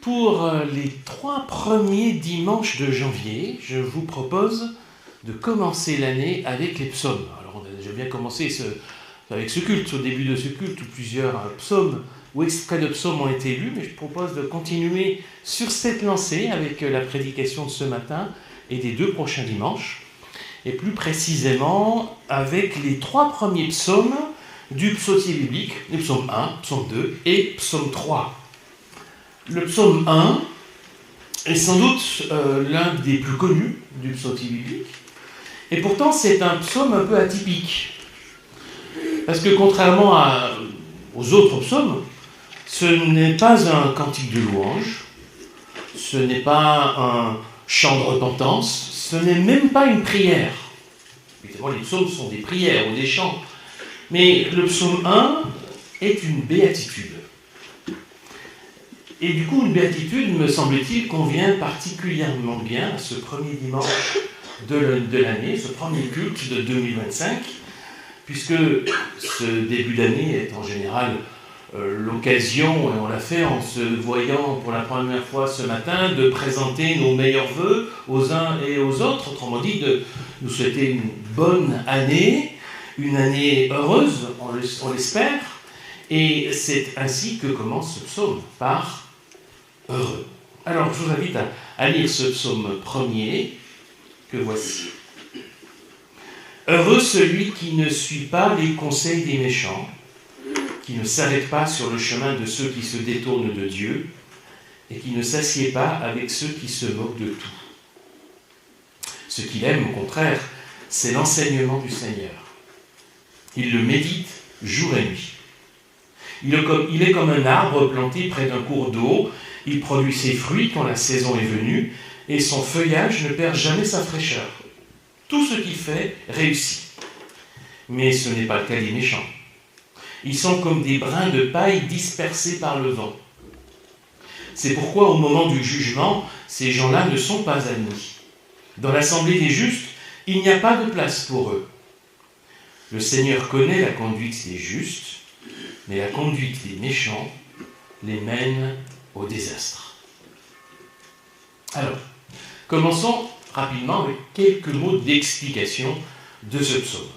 Pour les 3 premiers dimanches de janvier, je vous propose de commencer l'année avec les psaumes. Alors on a déjà bien commencé avec ce culte, au début de ce culte, où plusieurs psaumes ou extraits de psaumes ont été lus, mais je propose de continuer sur cette lancée avec la prédication de ce matin et des 2 prochains dimanches, et plus précisément avec les 3 premiers psaumes du psautier biblique, les psaumes 1, psaume 2 et psaume 3. Le psaume 1 est sans doute l'un des plus connus du psautier biblique, et pourtant c'est un psaume un peu atypique. Parce que contrairement aux autres psaumes, ce n'est pas un cantique de louange, ce n'est pas un chant de repentance, ce n'est même pas une prière. Évidemment, les psaumes sont des prières ou des chants, mais le psaume 1 est une béatitude. Et du coup, une béatitude, me semble-t-il, convient particulièrement bien à ce premier dimanche de l'année, ce premier culte de 2025, puisque ce début d'année est en général l'occasion, et on l'a fait en se voyant pour la première fois ce matin, de présenter nos meilleurs vœux aux uns et aux autres, autrement dit, de nous souhaiter une bonne année, une année heureuse, on l'espère, et c'est ainsi que commence ce psaume, par heureux. Alors, je vous invite à lire ce psaume premier, que voici. Heureux celui qui ne suit pas les conseils des méchants, qui ne s'arrête pas sur le chemin de ceux qui se détournent de Dieu, et qui ne s'assied pas avec ceux qui se moquent de tout. Ce qu'il aime, au contraire, c'est l'enseignement du Seigneur. Il le médite jour et nuit. Il est comme un arbre planté près d'un cours d'eau. Il produit ses fruits quand la saison est venue, et son feuillage ne perd jamais sa fraîcheur. Tout ce qu'il fait réussit. Mais ce n'est pas le cas des méchants. Ils sont comme des brins de paille dispersés par le vent. C'est pourquoi au moment du jugement, ces gens-là ne sont pas admis. Dans l'assemblée des justes, il n'y a pas de place pour eux. Le Seigneur connaît la conduite des justes, mais la conduite des méchants les mène au désastre. Alors, commençons rapidement avec quelques mots d'explication de ce psaume.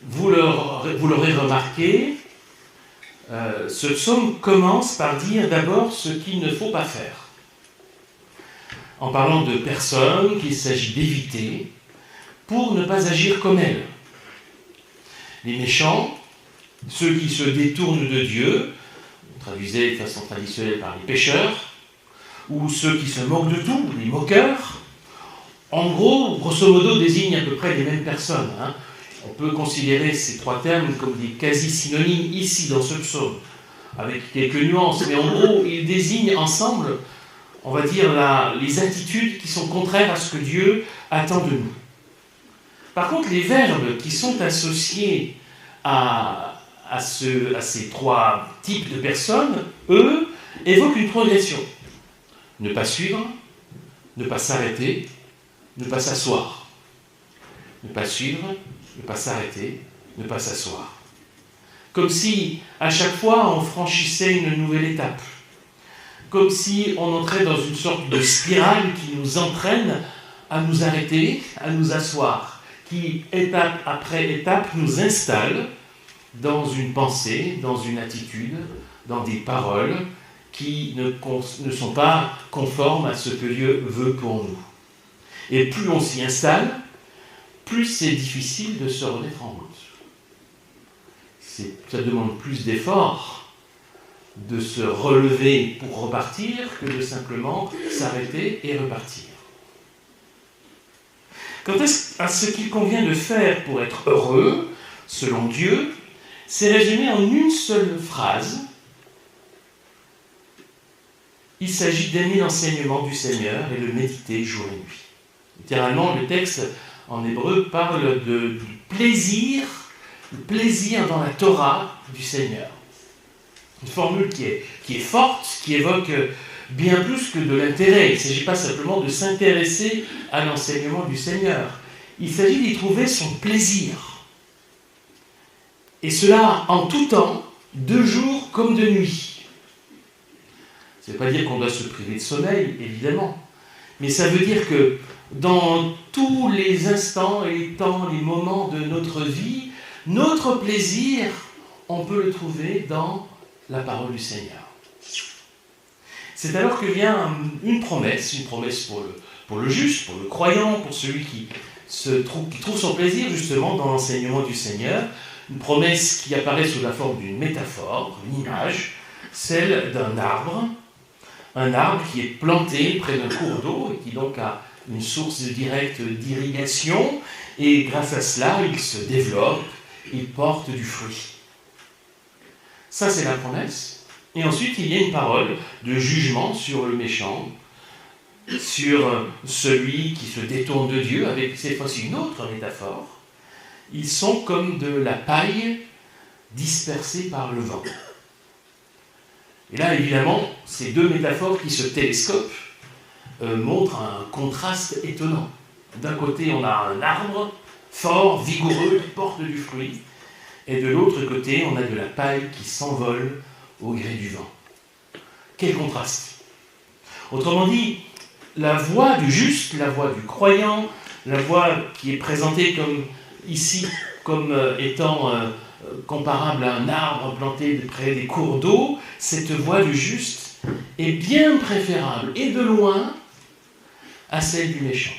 Vous l'aurez remarqué, ce psaume commence par dire d'abord ce qu'il ne faut pas faire, en parlant de personnes qu'il s'agit d'éviter pour ne pas agir comme elles. Les méchants, ceux qui se détournent de Dieu, traduisez de façon traditionnelle par les pécheurs, ou ceux qui se moquent de tout, les moqueurs, en gros, grosso modo, désignent à peu près les mêmes personnes. On peut considérer ces 3 termes comme des quasi-synonymes ici, dans ce psaume, avec quelques nuances, mais en gros, ils désignent ensemble, on va dire, les attitudes qui sont contraires à ce que Dieu attend de nous. Par contre, les verbes qui sont associés à ces 3 types de personnes, eux, évoquent une progression. Ne pas suivre, ne pas s'arrêter, ne pas s'asseoir. Ne pas suivre, ne pas s'arrêter, ne pas s'asseoir. Comme si, à chaque fois, on franchissait une nouvelle étape. Comme si on entrait dans une sorte de spirale qui nous entraîne à nous arrêter, à nous asseoir, qui, étape après étape, nous installe dans une pensée, dans une attitude, dans des paroles qui ne sont pas conformes à ce que Dieu veut pour nous. Et plus on s'y installe, plus c'est difficile de se remettre en route. Ça demande plus d'efforts de se relever pour repartir que de simplement s'arrêter et repartir. Quant à ce qu'il convient de faire pour être heureux, selon Dieu, c'est résumé en une seule phrase. Il s'agit d'aimer l'enseignement du Seigneur et le méditer jour et nuit. Littéralement, le texte en hébreu parle du plaisir, le plaisir dans la Torah du Seigneur. Une formule qui est forte, qui évoque bien plus que de l'intérêt. Il ne s'agit pas simplement de s'intéresser à l'enseignement du Seigneur. Il s'agit d'y trouver son plaisir. Et cela en tout temps, de jour comme de nuit. Ça ne veut pas dire qu'on doit se priver de sommeil, évidemment. Mais ça veut dire que dans tous les instants et les temps, les moments de notre vie, notre plaisir, on peut le trouver dans la parole du Seigneur. C'est alors que vient une promesse pour le juste, pour le croyant, pour celui qui trouve son plaisir justement dans l'enseignement du Seigneur, une promesse qui apparaît sous la forme d'une métaphore, une image, celle d'un arbre, un arbre qui est planté près d'un cours d'eau et qui donc a une source directe d'irrigation, et grâce à cela, il se développe, il porte du fruit. Ça, c'est la promesse. Et ensuite, il y a une parole de jugement sur le méchant, sur celui qui se détourne de Dieu, avec cette fois-ci une autre métaphore. Ils sont comme de la paille dispersée par le vent. Et là, évidemment, ces deux métaphores qui se télescopent montrent un contraste étonnant. D'un côté, on a un arbre fort, vigoureux, qui porte du fruit, et de l'autre côté, on a de la paille qui s'envole au gré du vent. Quel contraste! Autrement dit, la voie du juste, la voie du croyant, la voie qui est présentée comme ici, comme étant comparable à un arbre planté près des cours d'eau, cette voie du juste est bien préférable, et de loin, à celle du méchant.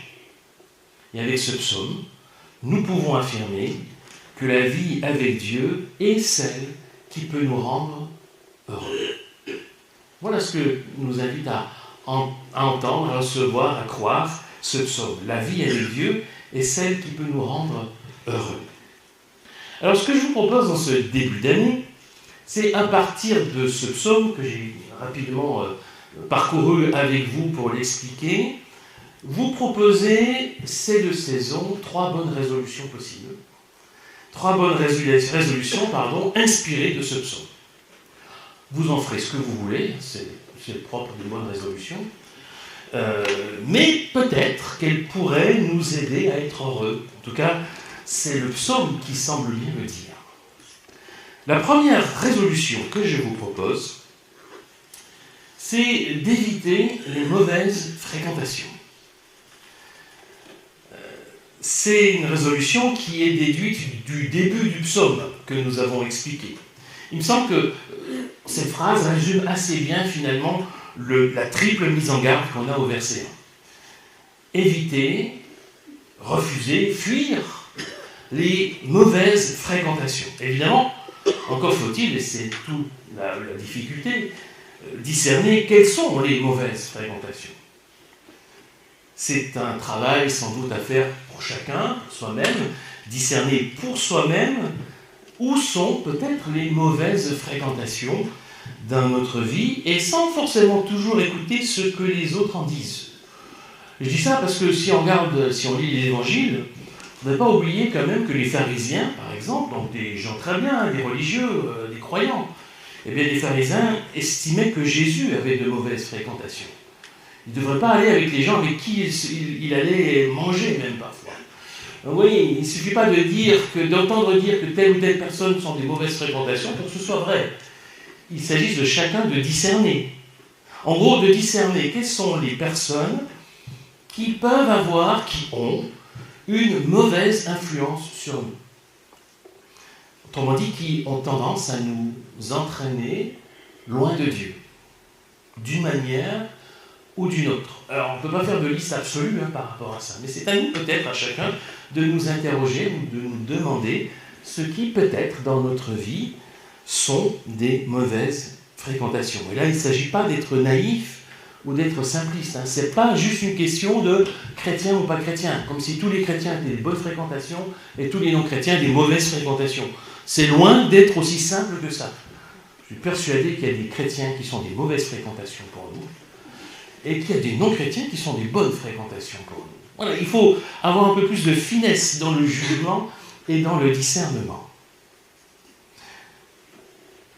Et avec ce psaume, nous pouvons affirmer que la vie avec Dieu est celle qui peut nous rendre heureux. Voilà ce que nous invite à entendre, à recevoir, à croire ce psaume. La vie avec Dieu est celle qui peut nous rendre heureux. Alors ce que je vous propose dans ce début d'année, c'est à partir de ce psaume que j'ai rapidement parcouru avec vous pour l'expliquer, vous proposer ces deux saisons 3 bonnes résolutions possibles. 3 bonnes résolutions, inspirées de ce psaume. Vous en ferez ce que vous voulez, c'est le propre des bonnes résolutions, mais peut-être qu'elles pourraient nous aider à être heureux. En tout cas, c'est le psaume qui semble bien le dire. La première résolution que je vous propose, c'est d'éviter les mauvaises fréquentations. C'est une résolution qui est déduite du début du psaume que nous avons expliqué. Il me semble que cette phrase résume assez bien finalement la triple mise en garde qu'on a au verset 1. Éviter, refuser, fuir les mauvaises fréquentations. Évidemment, encore faut-il, et c'est toute la difficulté, discerner quelles sont les mauvaises fréquentations. C'est un travail sans doute à faire pour chacun, pour soi-même, discerner pour soi-même où sont peut-être les mauvaises fréquentations dans notre vie, et sans forcément toujours écouter ce que les autres en disent. Je dis ça parce que si on lit les évangiles, on ne doit pas oublier quand même que les pharisiens, par exemple, donc des gens très bien, des religieux, des croyants, eh bien les pharisiens estimaient que Jésus avait de mauvaises fréquentations. Il ne devrait pas aller avec les gens avec qui il allait manger même parfois. Donc, oui, il ne suffit pas d'entendre dire que telle ou telle personne sont des mauvaises fréquentations pour que ce soit vrai. Il s'agit de chacun de discerner. En gros, de discerner quelles sont les personnes qui ont une mauvaise influence sur nous. Autrement dit, qui ont tendance à nous entraîner loin de Dieu, d'une manière ou d'une autre. Alors, on ne peut pas faire de liste absolue par rapport à ça, mais c'est à nous peut-être, à chacun, de nous interroger ou de nous demander ce qui peut-être dans notre vie sont des mauvaises fréquentations. Et là, il ne s'agit pas d'être naïf ou d'être simpliste. Ce n'est pas juste une question de chrétien ou pas chrétien, comme si tous les chrétiens étaient des bonnes fréquentations et tous les non-chrétiens des mauvaises fréquentations. C'est loin d'être aussi simple que ça. Je suis persuadé qu'il y a des chrétiens qui sont des mauvaises fréquentations pour nous, et qu'il y a des non-chrétiens qui sont des bonnes fréquentations pour nous. Voilà, il faut avoir un peu plus de finesse dans le jugement et dans le discernement.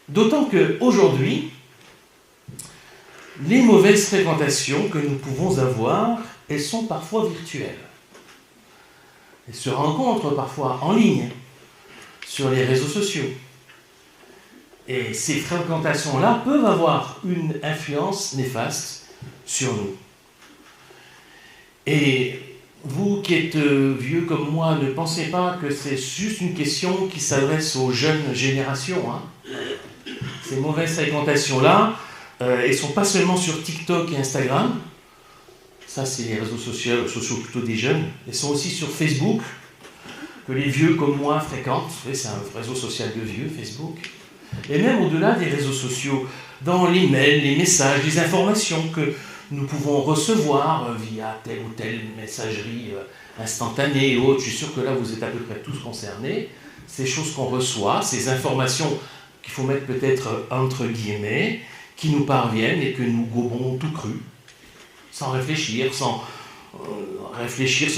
D'autant qu'aujourd'hui, les mauvaises fréquentations que nous pouvons avoir, elles sont parfois virtuelles. Elles se rencontrent parfois en ligne, sur les réseaux sociaux. Et ces fréquentations-là peuvent avoir une influence néfaste sur nous. Et vous qui êtes vieux comme moi, ne pensez pas que c'est juste une question qui s'adresse aux jeunes générations. Hein. Ces mauvaises fréquentations-là, elles ne sont pas seulement sur TikTok et Instagram. Ça, c'est les réseaux sociaux plutôt des jeunes. Elles sont aussi sur Facebook, que les vieux comme moi fréquentent. C'est un réseau social de vieux, Facebook. Et même au-delà des réseaux sociaux, dans les mails, les messages, les informations que nous pouvons recevoir via telle ou telle messagerie instantanée et autres. Je suis sûr que là, vous êtes à peu près tous concernés. Ces choses qu'on reçoit, ces informations qu'il faut mettre peut-être entre guillemets, qui nous parviennent et que nous gobons tout cru, sans réfléchir, sans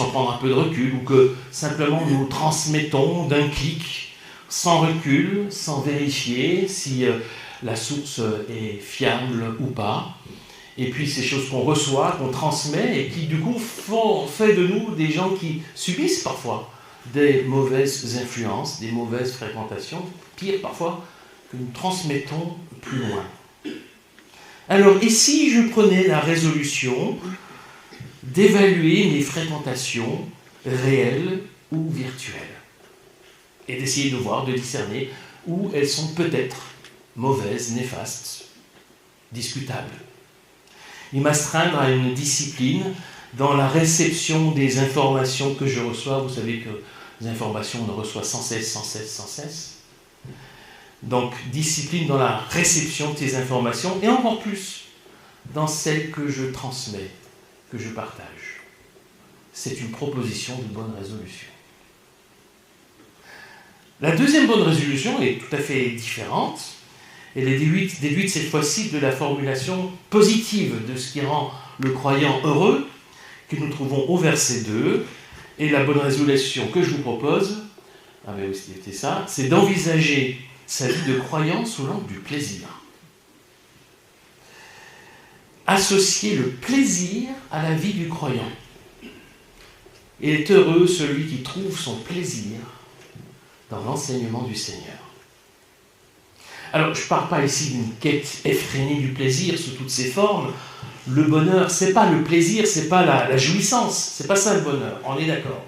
prendre un peu de recul, ou que simplement nous transmettons d'un clic, sans recul, sans vérifier si la source est fiable ou pas. Et puis ces choses qu'on reçoit, qu'on transmet, et qui du coup fait de nous des gens qui subissent parfois des mauvaises influences, des mauvaises fréquentations, pire parfois, que nous transmettons plus loin. Alors, et si je prenais la résolution d'évaluer mes fréquentations réelles ou virtuelles, et d'essayer de voir, de discerner où elles sont peut-être mauvaises, néfastes, discutables. Et m'astreindre à une discipline dans la réception des informations que je reçois. Vous savez que les informations, on en reçoit sans cesse. Donc, discipline dans la réception de ces informations, et encore plus dans celles que je transmets, que je partage. C'est une proposition de bonne résolution. La deuxième bonne résolution est tout à fait différente. Elle est déduite cette fois-ci de la formulation positive de ce qui rend le croyant heureux, que nous trouvons au verset 2. Et la bonne résolution que je vous propose, c'était ça, c'est d'envisager sa vie de croyant sous l'angle du plaisir. Associer le plaisir à la vie du croyant. Et est heureux celui qui trouve son plaisir dans l'enseignement du Seigneur. Alors, je ne parle pas ici d'une quête effrénée du plaisir sous toutes ses formes. Le bonheur, ce n'est pas le plaisir, ce n'est pas la jouissance, ce n'est pas ça le bonheur, on est d'accord.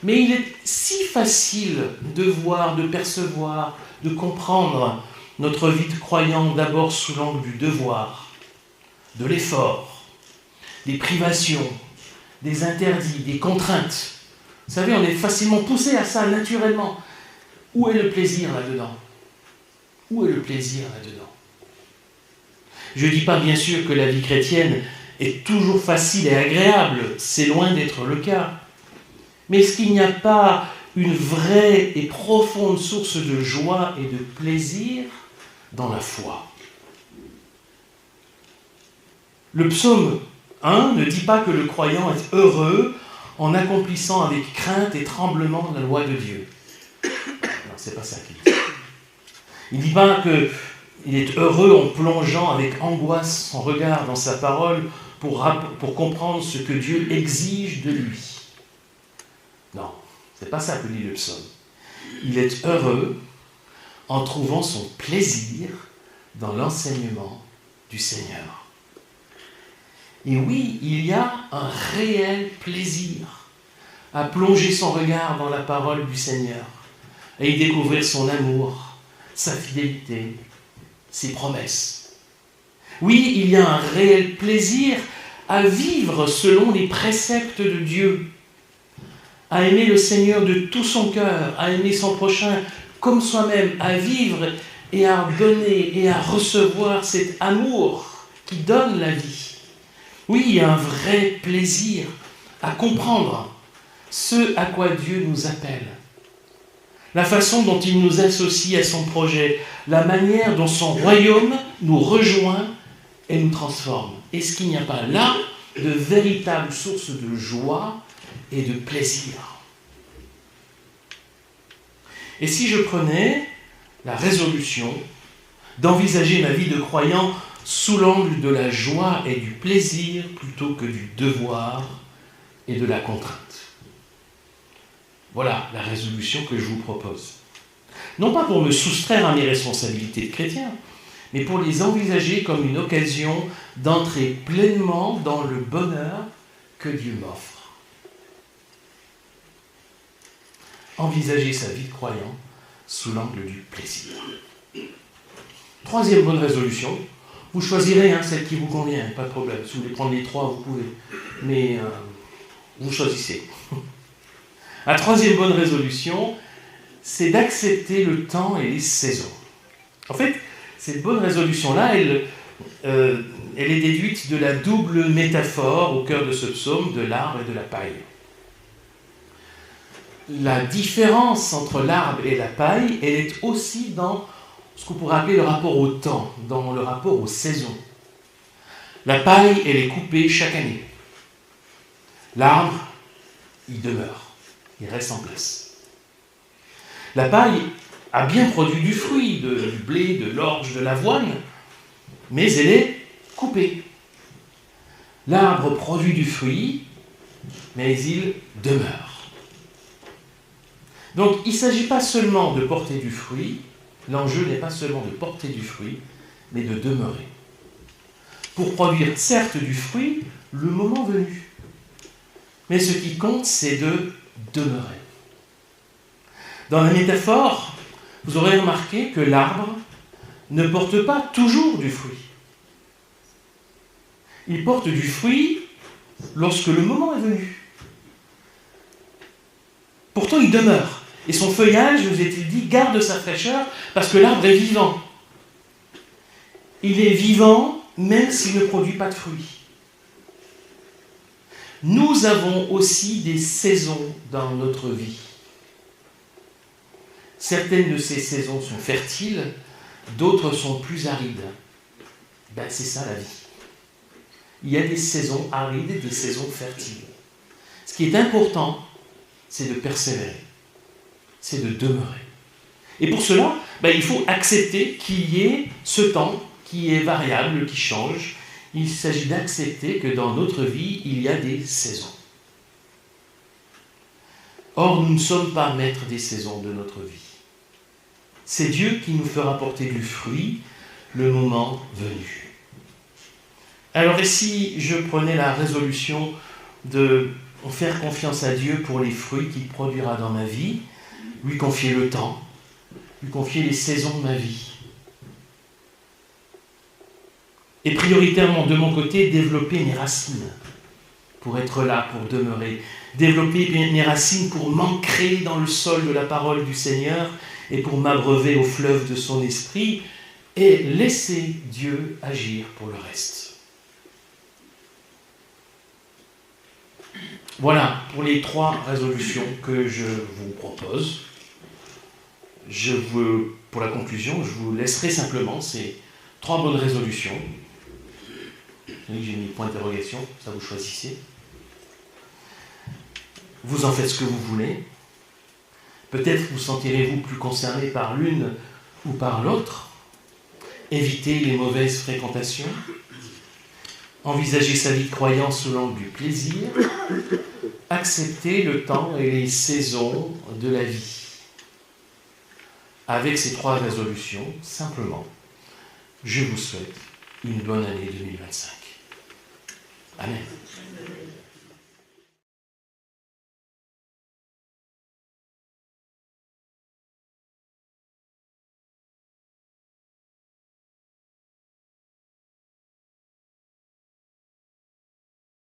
Mais il est si facile de voir, de percevoir, de comprendre notre vie de croyant d'abord sous l'angle du devoir, de l'effort, des privations, des interdits, des contraintes. Vous savez, on est facilement poussé à ça naturellement. Où est le plaisir là-dedans ? Où est le plaisir là-dedans ? Je ne dis pas bien sûr que la vie chrétienne est toujours facile et agréable, c'est loin d'être le cas. Mais est-ce qu'il n'y a pas une vraie et profonde source de joie et de plaisir dans la foi ? Le psaume 1 ne dit pas que le croyant est heureux en accomplissant avec crainte et tremblement la loi de Dieu. Non, c'est pas ça qu'il dit. Il ne dit pas qu'il est heureux en plongeant avec angoisse son regard dans sa parole pour comprendre ce que Dieu exige de lui. Non, c'est pas ça que dit le psaume. Il est heureux en trouvant son plaisir dans l'enseignement du Seigneur. Et oui, il y a un réel plaisir à plonger son regard dans la parole du Seigneur, à y découvrir son amour, sa fidélité, ses promesses. Oui, il y a un réel plaisir à vivre selon les préceptes de Dieu, à aimer le Seigneur de tout son cœur, à aimer son prochain comme soi-même, à vivre et à donner et à recevoir cet amour qui donne la vie. Oui, il y a un vrai plaisir à comprendre ce à quoi Dieu nous appelle, la façon dont il nous associe à son projet, la manière dont son royaume nous rejoint et nous transforme. Est-ce qu'il n'y a pas là de véritables sources de joie et de plaisir ? Et si je prenais la résolution d'envisager ma vie de croyant sous l'angle de la joie et du plaisir plutôt que du devoir et de la contrainte. Voilà la résolution que je vous propose. Non pas pour me soustraire à mes responsabilités de chrétien, mais pour les envisager comme une occasion d'entrer pleinement dans le bonheur que Dieu m'offre. Envisager sa vie de croyant sous l'angle du plaisir. Troisième bonne résolution, vous choisirez celle qui vous convient, pas de problème. Si vous voulez prendre les trois, vous pouvez. Mais vous choisissez. La troisième bonne résolution, c'est d'accepter le temps et les saisons. En fait, cette bonne résolution-là, elle est déduite de la double métaphore au cœur de ce psaume de l'arbre et de la paille. La différence entre l'arbre et la paille, elle est aussi dans ce qu'on pourrait appeler le rapport au temps, dans le rapport aux saisons. La paille, elle est coupée chaque année. L'arbre, il demeure, il reste en place. La paille a bien produit du fruit, du blé, de l'orge, de l'avoine, mais elle est coupée. L'arbre produit du fruit, mais il demeure. Donc, il ne s'agit pas seulement de porter du fruit, l'enjeu n'est pas seulement de porter du fruit, mais de demeurer. Pour produire certes du fruit, le moment venu. Mais ce qui compte, c'est de demeurer. Dans la métaphore, vous aurez remarqué que l'arbre ne porte pas toujours du fruit. Il porte du fruit lorsque le moment est venu. Pourtant, il demeure. Et son feuillage, vous est-il dit, garde sa fraîcheur parce que l'arbre est vivant. Il est vivant même s'il ne produit pas de fruits. Nous avons aussi des saisons dans notre vie. Certaines de ces saisons sont fertiles, d'autres sont plus arides. C'est ça la vie. Il y a des saisons arides et des saisons fertiles. Ce qui est important, c'est de persévérer, c'est de demeurer. Et pour cela, il faut accepter qu'il y ait ce temps qui est variable, qui change. Il s'agit d'accepter que dans notre vie, il y a des saisons. Or, nous ne sommes pas maîtres des saisons de notre vie. C'est Dieu qui nous fera porter du fruit le moment venu. Alors, et si je prenais la résolution de faire confiance à Dieu pour les fruits qu'il produira dans ma vie, lui confier le temps, lui confier les saisons de ma vie. Et prioritairement, de mon côté, développer mes racines pour être là, pour demeurer. Développer mes racines pour m'ancrer dans le sol de la parole du Seigneur et pour m'abreuver au fleuve de son esprit et laisser Dieu agir pour le reste. Voilà pour les 3 résolutions que je vous propose. Pour la conclusion, je vous laisserai simplement ces 3 bonnes résolutions. J'ai mis point d'interrogation, ça vous choisissez. Vous en faites ce que vous voulez. Peut-être vous sentirez-vous plus concerné par l'une ou par l'autre. Évitez les mauvaises fréquentations. Envisagez sa vie de croyant sous l'angle du plaisir. Acceptez le temps et les saisons de la vie. Avec ces 3 résolutions, simplement, je vous souhaite une bonne année 2025. Amen.